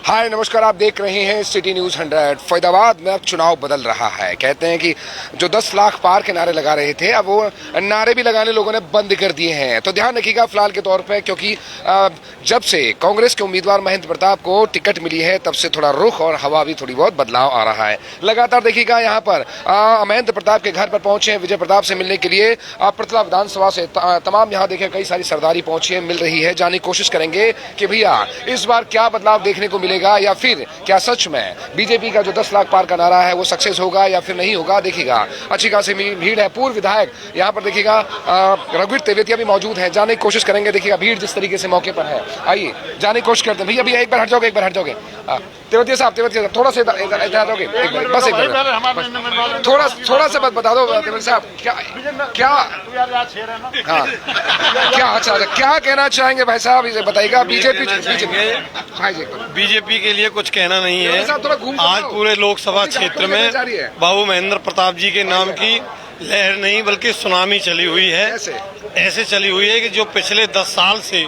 हाय नमस्कार, आप देख रहे हैं सिटी न्यूज़ 100। फैजाबाद में अब चुनाव बदल रहा है। कहते हैं कि जो 10 लाख पार के नारे लगा रहे थे, अब वो नारे भी लगाने लोगों ने बंद कर दिए हैं। तो ध्यान रखिएगा फिलहाल के तौर पे, क्योंकि जब से कांग्रेस के उम्मीदवार महेंद्र प्रताप को टिकट मिली है, तब से थोड़ा रुख और हवा भी थोड़ी बहुत बदलाव आ रहा है। लगातार देखिएगा यहाँ पर महेंद्र प्रताप के घर पर पहुंचे हैं विजय प्रताप से मिलने के लिए। पृथला विधानसभा से तमाम यहाँ देखिए कई सारी सरदारी पहुंची है, मिल रही है। जानने की कोशिश करेंगे कि भैया इस बार क्या बदलाव देखने को मिलेगा, या फिर क्या सच में बीजेपी का जो 10 लाख पार का नारा है वो सक्सेस होगा या फिर नहीं होगा। देखिएगा अच्छी खासी भीड़ है। पूर्व विधायक यहाँ पर देखिएगा रघुवीर तेवेतिया भी मौजूद है। जानने की कोशिश करेंगे। देखिएगा भीड़ जिस तरीके से मौके पर है, आइए जानने की कोशिश करते हैं। भैया एक बार हट जाओगे, एक बार हट जाओगे। तेवेतिया साहब थोड़ा सा इधर आ जाओगे, एक बार बस एक बार थोड़ा सा बता दो तेवेतिया साहब, क्या हाँ क्या कहना चाहेंगे भाई साहब, इसे बताइएगा। बीजेपी के लिए कुछ कहना नहीं है। आज पूरे लोकसभा क्षेत्र में बाबू महेंद्र प्रताप जी के नाम की लहर नहीं बल्कि सुनामी चली हुई है। ऐसे चली हुई है कि जो पिछले 10 साल से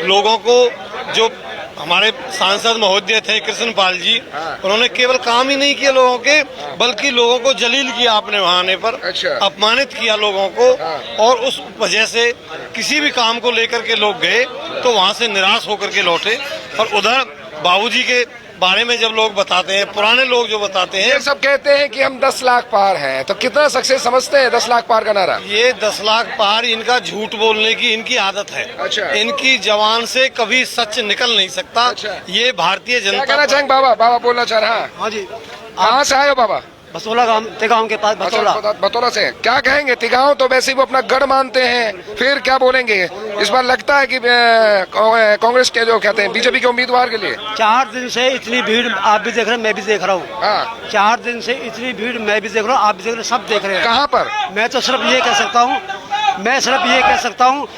लोगों को, जो हमारे सांसद महोदय थे कृष्ण पाल जी, उन्होंने केवल काम ही नहीं किया लोगों के, बल्कि लोगों को जलील किया अपने वहां आने पर। अपमानित किया लोगों को, और उस वजह से किसी भी काम को लेकर के लोग गए तो वहां से निराश होकर के लौटे। और उधर बाबूजी के बारे में जब लोग बताते हैं, पुराने लोग जो बताते हैं, ये सब कहते हैं कि हम 10 लाख पार हैं, तो कितना सक्सेस समझते हैं 10 लाख पार का नारा? ये 10 लाख पार इनका झूठ बोलने की इनकी आदत है। इनकी जबान से कभी सच निकल नहीं सकता। ये भारतीय जनता। कहना चाहेंगे बाबा बोलना चाह रहा है। हाँ जी, कहाँ से आए हो बाबा? बसोला गांव के पास बतौला से। क्या कहेंगे? तिगांव तो वैसे ही वो अपना गढ़ मानते हैं, फिर क्या बोलेंगे? इस बार लगता है कि कांग्रेस के जो कहते हैं बीजेपी के उम्मीदवार के लिए 4 दिन से इतनी भीड़ आप भी देख रहे हैं, मैं भी देख रहा हूँ। 4 दिन से इतनी भीड़ मैं भी देख रहा हूँ, आप भी देख रहे हैं, सब देख रहे हैं। कहाँ पर? मैं तो सिर्फ ये कह सकता हूँ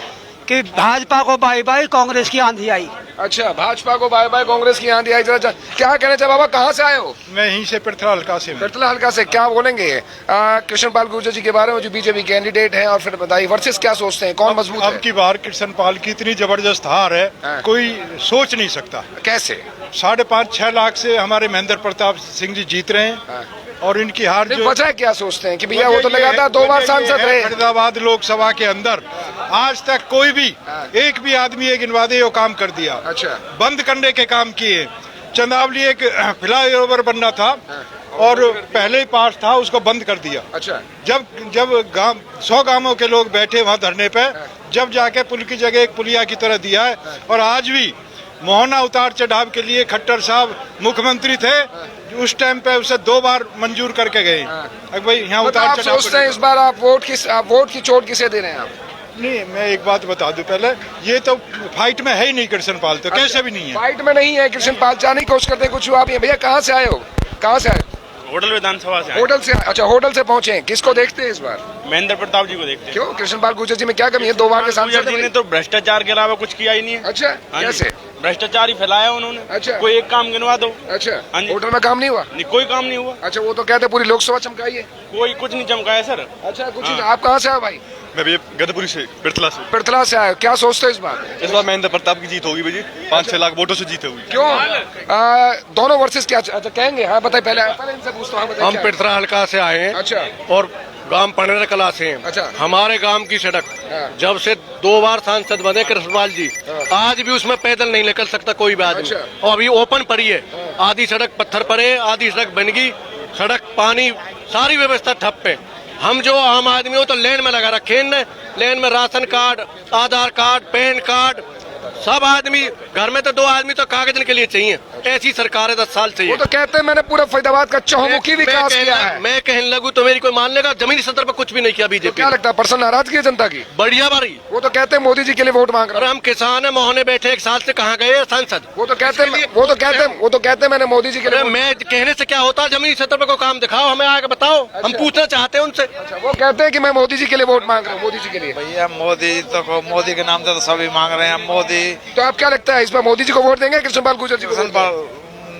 कि भाजपा को बाय बाय, कांग्रेस की आंधी आई। अच्छा, भाजपा को बाय बाय, कांग्रेस की आंधी आई। जरा क्या कहना चाहिए बाबा, कहाँ से आए हो? मैं यहीं से पृथला हल्का से। पृथला हल्का से। क्या बोलेंगे कृष्ण पाल गुर्जर जी के बारे में, जो बीजेपी कैंडिडेट हैं, और फिर बताइए वर्सेस क्या सोचते हैं, कौन मजबूत है? अब की बार कृष्ण पाल की इतनी जबरदस्त हार है, कोई सोच नहीं सकता। कैसे? 5.5-6 लाख से हमारे महेंद्र प्रताप सिंह जी जीत रहे हैं, और इनकी हार जो वजह क्या सोचते हैं कि भैया वो तो लगातार 2 बार सांसद रहे। फरीदाबाद लोकसभा के अंदर आज तक कोई भी एक भी आदमी एक इनवादे वो काम कर दिया। अच्छा। बंद करने के काम किए। चंदावली एक फ्लाईओवर बनना था और पहले ही पास था, उसको बंद कर दिया। अच्छा। जब 100 गांवों के लोग बैठे वहां धरने पे, जब जाके पुल की जगह एक पुलिया की तरह दिया है। और आज भी मोहना उतार चढ़ाव के लिए खट्टर साहब मुख्यमंत्री थे, उस टाइम पे उसे 2 बार मंजूर करके गए। भाई यहाँ उतार चढ़ाव सोचते हैं इस बार आप वोट की चोट किसे दे रहे हैं आप? नहीं, मैं एक बात बता दूं पहले, ये तो फाइट में है ही नहीं कृष्ण पाल, तो कैसे भी नहीं है फाइट में नहीं है कृष्ण पाल। जाने की कोशिश करते हैं कुछ हुआ भी है। भैया कहाँ से आए हो? कहाँ से आए? होटल विधानसभा से। होटल से? अच्छा, होटल से पहुंचे हैं। किसको देखते हैं इस बार? महेंद्र प्रताप जी को देखते हैं। क्यों? कृष्ण पाल गुर्जर जी में क्या कमी है? 2 बार के सांसद ने तो भ्रष्टाचार के अलावा कुछ किया ही नहीं है। अच्छा, कैसे? भ्रष्टाचार ही फैलाया उन्होंने। अच्छा। कोई एक काम गिनवा दो। अच्छा, होटल में काम नहीं हुआ? नहीं, कोई काम नहीं हुआ। अच्छा, वो तो कहते पूरी लोकसभा चमकाई है। कोई कुछ नहीं चमकाया सर। अच्छा, कुछ नहीं। आप कहाँ से आए भाई? मैं भी गदपुरी से, पृथला से आए। क्या सोचते हो इस बार? इस बार महेंद्र प्रताप की जीत होगी भाई, 5-6 लाख वोटों से जीते हुई। क्यों? दोनों वर्सेस क्या? अच्छा कहेंगे। हाँ बताइए, पहले इनसे पूछता हूँ। हम पृथला हल्का से आए हैं। अच्छा। और गांव पनेर कला से हैं। अच्छा। हमारे गांव की सड़क जब से 2 बार सांसद बने कृष्णपाल जी, आज भी उसमें पैदल नहीं निकल सकता कोई भी आदमी। और अभी ओपन पड़ी है। आधी सड़क पत्थर पर है, आधी सड़क बन गई, सड़क पानी सारी व्यवस्था ठप है। हम जो आम आदमी हो तो लेन में लगा रखे हैं। लेन में राशन कार्ड, आधार कार्ड, पैन कार्ड, सब आदमी घर में तो 2 आदमी तो कागज के लिए चाहिए। ऐसी सरकार है 10 साल से। वो तो कहते हैं मैंने पूरा फैजाबाद का चहुमुखी विकास किया है। मैं कहने लगूं तो मेरी कोई मान लेगा? जमीनी स्तर पर कुछ भी नहीं किया बीजेपी। क्या लगता है पर्सन नाराजगी है जनता की? बढ़िया बारी। वो तो कहते हैं मोदी जी के लिए वोट मांग रहे हैं। हम किसान है, मोहने बैठे 1 साल से, कहाँ गए सांसद? वो तो कहते हैं मैंने मोदी जी के लिए। मैं कहने से क्या होता? जमीनी स्तर पर कोई काम दिखाओ, हमें आगे बताओ। हम पूछना चाहते हैं उनसे। अच्छा, वो कहते हैं कि मैं मोदी जी के लिए वोट मांग रहा हूँ। मोदी जी के लिए? भैया मोदी के नाम से तो सभी मांग रहे हैं मोदी। तो आप क्या लगता है इस बार मोदी जी को वोट देंगे, कृष्ण पाल गुर्जर जी को?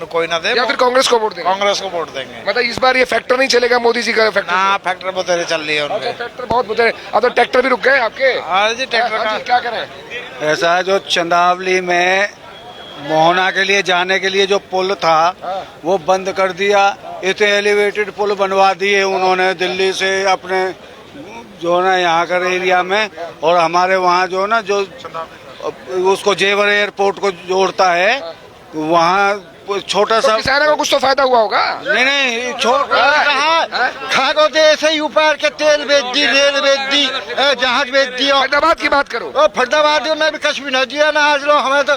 कोई ना दे, या फिर कांग्रेस को वोट देंगे? कांग्रेस को वोट देंगे। मतलब इस बार ये फैक्टर नहीं चलेगा मोदी जी का? फैक्टर ना, फैक्टर बतेरे चल रही है उनके। फैक्टर बहुत बतेरे। अब तो ट्रैक्टर भी रुक गए आपके। हाँ जी, ट्रैक्टर का क्या करें? ऐसा है, जो चंदावली में मोहना के लिए जाने के लिए जो पुल था वो बंद कर दिया। इतने एलिवेटेड पुल बनवा दिए उन्होंने दिल्ली से अपने जो ना यहाँ का एरिया में, और हमारे वहाँ जो ना जो उसको जेवर एयरपोर्ट को जोड़ता है वहाँ छोटा सा किसानों को कुछ तो फायदा हुआ होगा। नहीं छोटा खागो दे ऐसे ही ऊपर के तेल बेच दी, रेल बेच दी, जहाज बेच दी। फरीदाबाद की बात करो। फरीदाबाद में भी कश्मीर न दिया ना आज लो हमें तो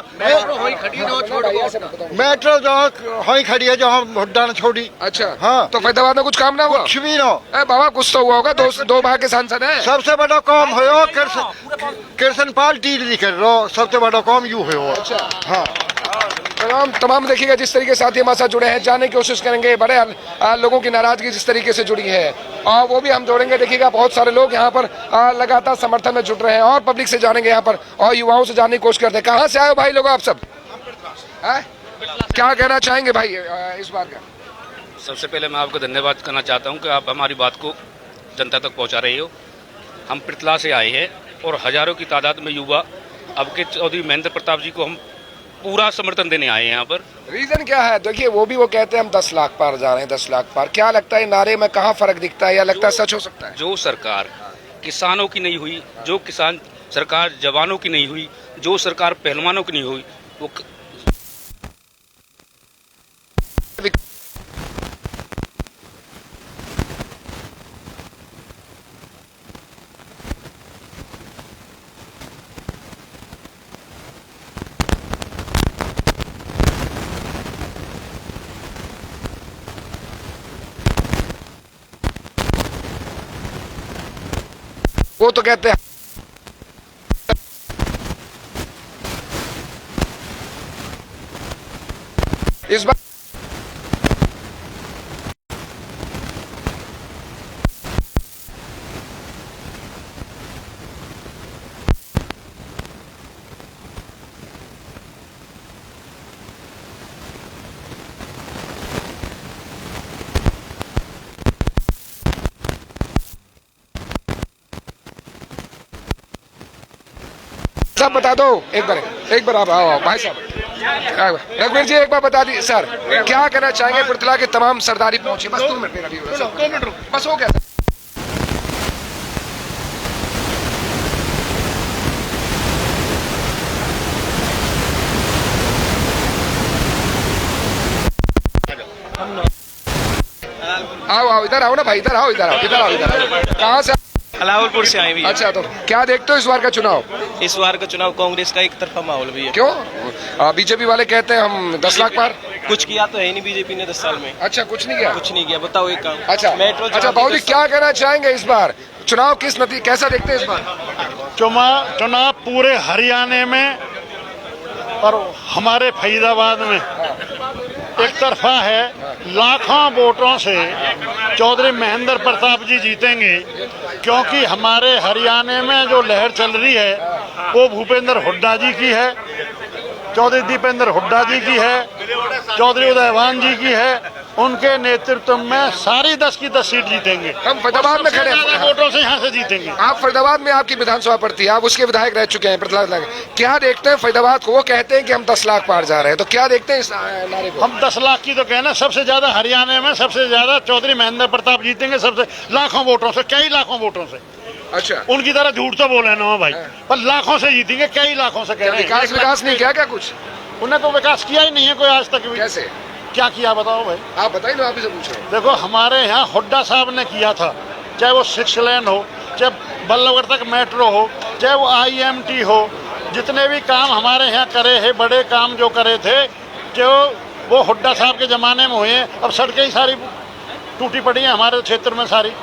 मेट्रो जो वही खड़ी है जो हम हुड्डा ने छोड़ी। अच्छा हाँ, तो फरीदाबाद में कुछ काम ना हुआ? कुछ भी ना। बाबा कुछ तो हुआ होगा, दो भाग के सांसद हैं। सबसे बड़ा काम हो कृष्ण पाल टील कर रहा, सबसे बड़ा काम यू हो। अच्छा हाँ, तमाम देखिएगा जिस तरीके से साथी हमारे साथ जुड़े हैं, जानने की कोशिश करेंगे बड़े लोगों की नाराजगी जिस तरीके से जुड़ी है और वो भी हम जोड़ेंगे। देखिएगा बहुत सारे लोग यहाँ पर लगातार समर्थन में जुट रहे हैं और पब्लिक से जानेंगे यहाँ पर और युवाओं से जानने की कोशिश करते हैं। कहाँ से आए हो भाई लोग आप सब? क्या कहना चाहेंगे भाई इस बार का? सबसे पहले मैं आपको धन्यवाद करना चाहता हूँ कि आप हमारी बात को जनता तक पहुँचा रहे हो। हम पृथला से आए हैं और हजारों की तादाद में युवा अब के चौधरी महेंद्र प्रताप जी को हम पूरा समर्थन देने आए हैं यहाँ पर। रीजन क्या है? देखिए वो कहते हैं हम 10 लाख पार जा रहे हैं, 10 लाख पार। क्या लगता है नारे में कहाँ फर्क दिखता है या लगता है सच हो सकता है? जो सरकार किसानों की नहीं हुई, जो किसान सरकार जवानों की नहीं हुई, जो सरकार पहलवानों की नहीं हुई, वो तो कहते हैं इस बार सब बता दो एक बार आप आओ भाई साहब। रघुवीर जी एक बार बता दी सर, क्या कहना चाहेंगे? पृथला के तमाम सरदारी पहुंची, बस 2 मिनट बस हो गया। आओ इधर आओ ना भाई, इधर आओ कहाँ से? अलावलपुर से आए भी। अच्छा तो क्या देखते हो इस बार का चुनाव? इस बार का चुनाव कांग्रेस का एक तरफा माहौल भी है। क्यों? बीजेपी वाले कहते हैं हम 10 लाख पार। कुछ किया तो है नहीं बीजेपी ने 10 साल में। अच्छा कुछ नहीं किया? कुछ नहीं किया, बताओ एक काम। अच्छा मेट्रो। अच्छा बाबू जी क्या कहना चाहेंगे इस बार चुनाव किस नतीजे कैसा देखते हैं इस बार? चुनाव पूरे हरियाणा में और हमारे फरीदाबाद में एक तरफा है। लाखों वोटों से चौधरी महेंद्र प्रताप जी जीतेंगे, क्योंकि हमारे हरियाणा में जो लहर चल रही है वो भूपेंद्र हुड्डा जी की है, चौधरी दीपेंद्र हुड्डा जी की है, चौधरी उदयवान जी की है। उनके नेतृत्व में सारी 10 की 10 सीट जीतेंगे। हम फरीदाबाद में खड़े हैं, वोटों से यहाँ से जीतेंगे। आप फरीदाबाद में आपकी विधानसभा पड़ती है, आप उसके विधायक रह चुके हैं पृथ्वी। क्या देखते हैं फरीदाबाद को? वो कहते हैं कि हम 10 लाख पार जा रहे हैं, तो क्या देखते हैं इस नारे को? हम 10 लाख की तो कहना, सबसे ज्यादा हरियाणा में सबसे ज्यादा चौधरी महेंद्र प्रताप जीतेंगे, सबसे लाखों वोटों से, कई लाखों वोटों से। अच्छा उनकी तरह झूठ तो बोले ना भाई, पर लाखों से जीतेंगे, कई लाखों से कह रहे हैं। विकास नहीं किया क्या कुछ? उन्हें तो विकास किया ही नहीं है कोई आज तक भी। कैसे क्या किया बताओ भाई? आप बताइए ना, आप ही से पूछ रहे हैं। देखो हमारे यहाँ हुड्डा साहब ने किया था, चाहे वो 6 लेन हो, चाहे बल्लभगढ़ तक मेट्रो हो, चाहे वो IMT हो, जितने भी काम हमारे यहाँ करे हैं, बड़े काम जो करे थे, जो वो हुड्डा साहब के ज़माने में हुए हैं। अब सड़कें ही सारी टूटी पड़ी हैं हमारे क्षेत्र में सारी।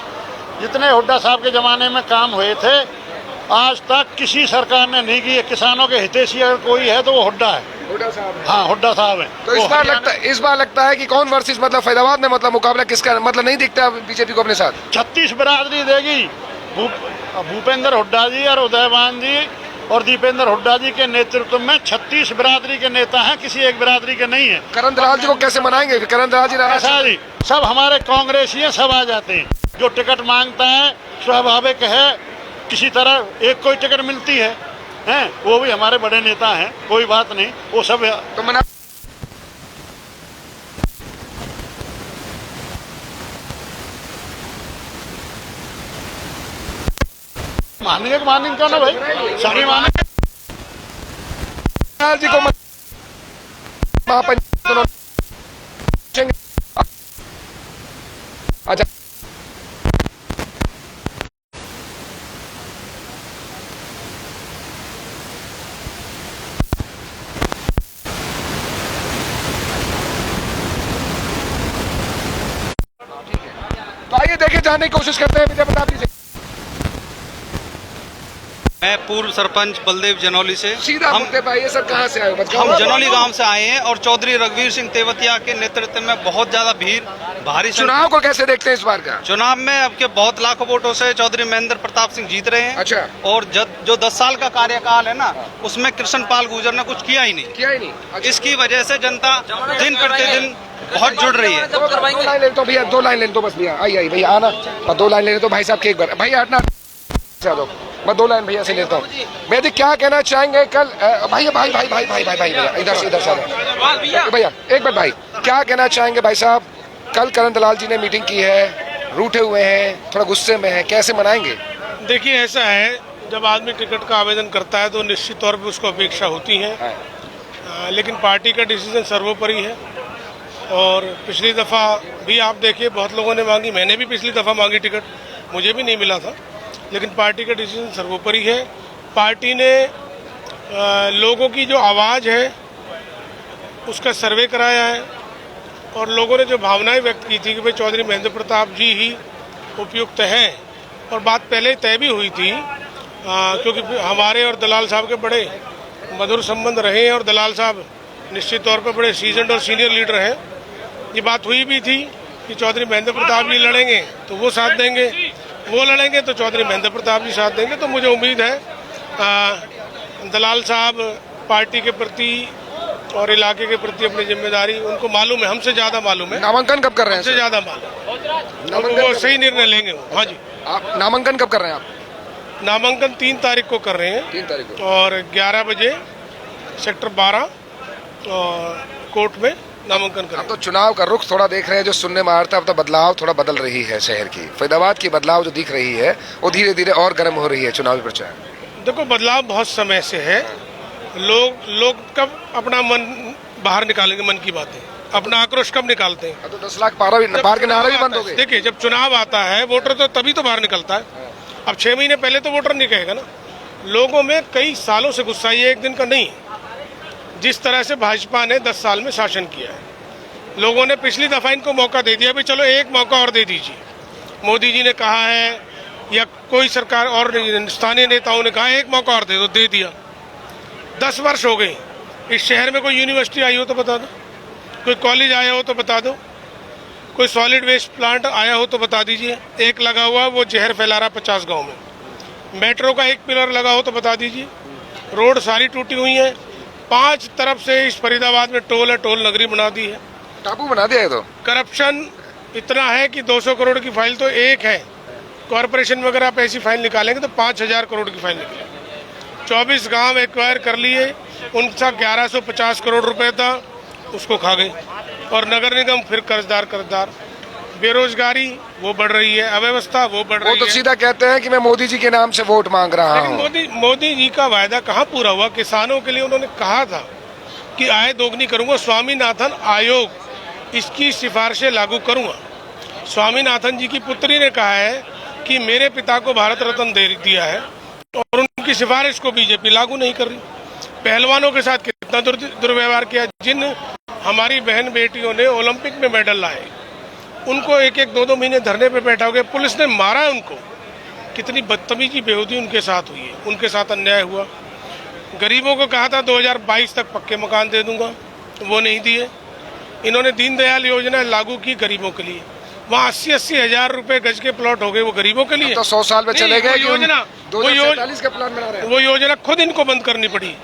जितने हुड्डा साहब के ज़माने में काम हुए थे आज तक किसी सरकार ने नहीं किए। किसानों के हितैषी अगर कोई है तो वो हुड्डा है। हाँ हुड्डा साहब है। तो इस बार लगता है कि कौन वर्सेस मतलब फरीदाबाद में मतलब मुकाबला किसका मतलब नहीं दिखता बीजेपी को अपने साथ? 36 बिरादरी देगी। भूपेंद्र हुड्डा जी और उदयवान जी और दीपेंद्र हुड्डा जी के नेतृत्व में 36 बिरादरी के नेता हैं, किसी एक बिरादरी के नहीं है। करण दलाल जी को कैसे मनाएंगे? करण दलाल जी ऐसा जी सब हमारे कांग्रेसी हैं, सब आ जाते हैं। जो टिकट मांगता है स्वाभाविक है, किसी तरह एक कोई टिकट मिलती है, हैं, वो भी हमारे बड़े नेता हैं, कोई बात नहीं, वो सब तो मना मानेंगे क्यों ना भाई, सभी मानेंगे। जी को महापंचायत अच्छा तो आइए देखे जाने की कोशिश करते हैं विजय प्रताप जी से। मैं पूर्व सरपंच बलदेव जनौली से। सीधा मुद्दे पे आइए सर, कहाँ से आए हो? हम जनौली गांव से आए हैं और चौधरी रघुवीर सिंह तेवतिया के नेतृत्व में बहुत ज्यादा भीड़ भारी चुनाव को कैसे देखते हैं इस बार का? चुनाव में अब के बहुत लाखों वोटों से चौधरी महेंद्र प्रताप सिंह जीत रहे हैं। अच्छा। और जो 10 साल का कार्यकाल है ना, उसमें कृष्ण पाल गुर्जर ने कुछ किया ही नहीं। अच्छा। इसकी वजह से जनता दिन प्रतिदिन बहुत जुड़ रही है। दो लाइन ले तो भैया, 2 लाइन ले तो बस भैया, आइए भैया आना, 2 लाइन ले तो भाई साहब के एक बार भैया हटना, दो मैं 2 लाइन भैया से लेता हूँ। मैं जी क्या कहना चाहेंगे कल भैया भाई भाई भाई भाई भाई भैया इधर से भैया एक बार भाई, क्या कहना चाहेंगे भाई साहब? कल करण दलाल जी ने मीटिंग की है, रूठे हुए हैं, थोड़ा गुस्से में हैं, कैसे मनाएंगे? देखिए ऐसा है, जब आदमी टिकट का आवेदन करता है तो निश्चित तौर पे उसको अपेक्षा होती है, लेकिन पार्टी का डिसीजन सर्वोपरि है। और पिछली दफ़ा भी आप देखिए बहुत लोगों ने मांगी, मैंने भी पिछली दफ़ा मांगी टिकट, मुझे भी नहीं मिला था, लेकिन पार्टी का डिसीजन सर्वोपरि है। पार्टी ने लोगों की जो आवाज़ है उसका सर्वे कराया है और लोगों ने जो भावनाएं व्यक्त की थी कि भाई चौधरी महेंद्र प्रताप जी ही उपयुक्त हैं, और बात पहले तय भी हुई थी क्योंकि हमारे और दलाल साहब के बड़े मधुर संबंध रहे हैं और दलाल साहब निश्चित तौर पर बड़े सीजन्ड और सीनियर लीडर हैं। ये बात हुई भी थी कि चौधरी महेंद्र प्रताप जी लड़ेंगे तो वो साथ देंगे, वो लड़ेंगे तो चौधरी महेंद्र प्रताप जी साथ देंगे। तो मुझे उम्मीद है दलाल साहब पार्टी के प्रति और इलाके के प्रति अपनी जिम्मेदारी उनको मालूम है, हमसे ज्यादा मालूम है। नामांकन कब कर रहे हैं? हमसे ज्यादा मालूम, वो सही निर्णय लेंगे। हाँ जी। आप नामांकन कब कर रहे हैं? आप नामांकन 3 तारीख को कर रहे हैं, 3 तारीख को, और 11 बजे सेक्टर 12 कोर्ट में नामांकन करें। अब तो चुनाव का रुख थोड़ा देख रहे हैं, जो सुनने में आ रहा था, अब तो बदलाव थोड़ा बदल रही है शहर की। फरीदाबाद की बदलाव जो दिख रही है वो धीरे धीरे और गर्म हो रही है चुनावी प्रचार। देखो बदलाव बहुत समय से है, लोग कब अपना मन बाहर निकालेंगे, मन की बातें, अपना आक्रोश कब निकालते हैं? तो 10 लाख पार के नारे भी बंद हो गए। देखिए जब चुनाव आता है वोटर तो तभी तो बाहर निकलता है। अब 6 महीने पहले तो वोटर नहीं कहेगा ना। लोगों में कई सालों से गुस्सा, ये एक दिन का नहीं। जिस तरह से भाजपा ने 10 साल में शासन किया है, लोगों ने पिछली दफा इनको मौका दे दिया, भाई चलो एक मौका और दे दीजिए। मोदी जी ने कहा है या कोई सरकार और स्थानीय नेताओं ने कहा एक मौका और दे दो, दे दिया। 10 वर्ष हो गए। इस शहर में कोई यूनिवर्सिटी आई हो तो बता दो, कोई कॉलेज आया हो तो बता दो, कोई सॉलिड वेस्ट प्लांट आया हो तो बता दीजिए। एक लगा हुआ वो जहर फैला रहा 50 गाँव में। मेट्रो का एक पिलर लगा हो तो बता दीजिए। रोड सारी टूटी हुई है। 5 तरफ से इस फरीदाबाद में टोल है, टोल नगरी बना दी है, टापू बना दिया है। तो करप्शन इतना है कि 200 करोड़ की फाइल तो एक है। कॉरपोरेशन में अगर आप ऐसी फाइल निकालेंगे तो 5000 करोड़ की फाइल निकलेगी। 24 गांव एक्वायर कर लिए, उनका 1150 करोड़ रुपए था, उसको खा गए। और नगर निगम फिर कर्जदार। बेरोजगारी वो बढ़ रही है, अव्यवस्था वो बढ़ रही है। वो तो सीधा कहते हैं कि मैं मोदी जी के नाम से वोट मांग रहा हूँ। मोदी जी का वायदा कहाँ पूरा हुआ? किसानों के लिए उन्होंने कहा था कि आय दोगुनी करूंगा, स्वामीनाथन आयोग इसकी सिफारिशें लागू करूंगा। स्वामीनाथन जी की पुत्री ने कहा है कि मेरे पिता को भारत रत्न दे दिया है और उनकी सिफारिश को बीजेपी लागू नहीं कर रही। पहलवानों के साथ कितना दुर्व्यवहार किया। जिन हमारी बहन बेटियों ने ओलंपिक में मेडल लाए, उनको 1-1, 2-2 महीने धरने पे बैठा हो गया, पुलिस ने मारा है उनको। कितनी बदतमीजी बेहूदी उनके साथ हुई है, उनके साथ अन्याय हुआ। गरीबों को कहा था 2022 तक पक्के मकान दे दूंगा, वो नहीं दिए। इन्होंने दीनदयाल योजना लागू की गरीबों के लिए, वहाँ 80-80 हजार रुपए गज के प्लॉट हो गए, वो गरीबों के लिए। तो 100 साल में चले गए। योजना 2047 का प्लान बना रहे हैं। वो योजना खुद इनको बंद करनी पड़ी।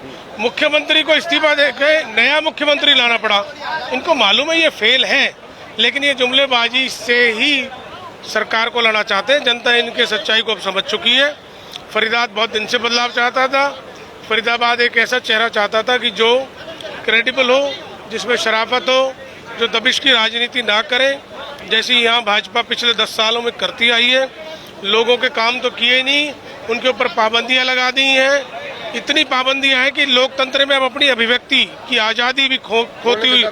मुख्यमंत्री को इस्तीफा देके नया मुख्यमंत्री लाना पड़ा। इनको मालूम है ये फेल है, लेकिन ये जुमलेबाजी से ही सरकार को लाना चाहते हैं। जनता इनके सच्चाई को अब समझ चुकी है। फरीदाबाद बहुत दिन से बदलाव चाहता था, फरीदाबाद एक ऐसा चेहरा चाहता था कि जो क्रेडिबल हो, जिसमें शराफत हो, जो दबिश की राजनीति ना करे, जैसी यहाँ भाजपा पिछले 10 सालों में करती आई है। लोगों के काम तो किए ही नहीं, उनके ऊपर पाबंदियां लगा दी हैं। इतनी पाबंदियां हैं कि लोकतंत्र में अब अपनी अभिव्यक्ति की आज़ादी भी खोती हुई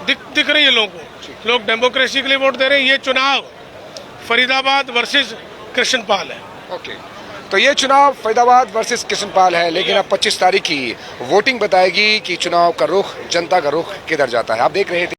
दिख रही है लोगों को। लोग डेमोक्रेसी के लिए वोट दे रहे हैं। ये चुनाव फरीदाबाद वर्सेस कृष्णपाल है। ओके, तो ये चुनाव फरीदाबाद वर्सेस कृष्णपाल है, लेकिन अब 25 तारीख की वोटिंग बताएगी कि चुनाव का रुख, जनता का रुख किधर जाता है। आप देख रहे थे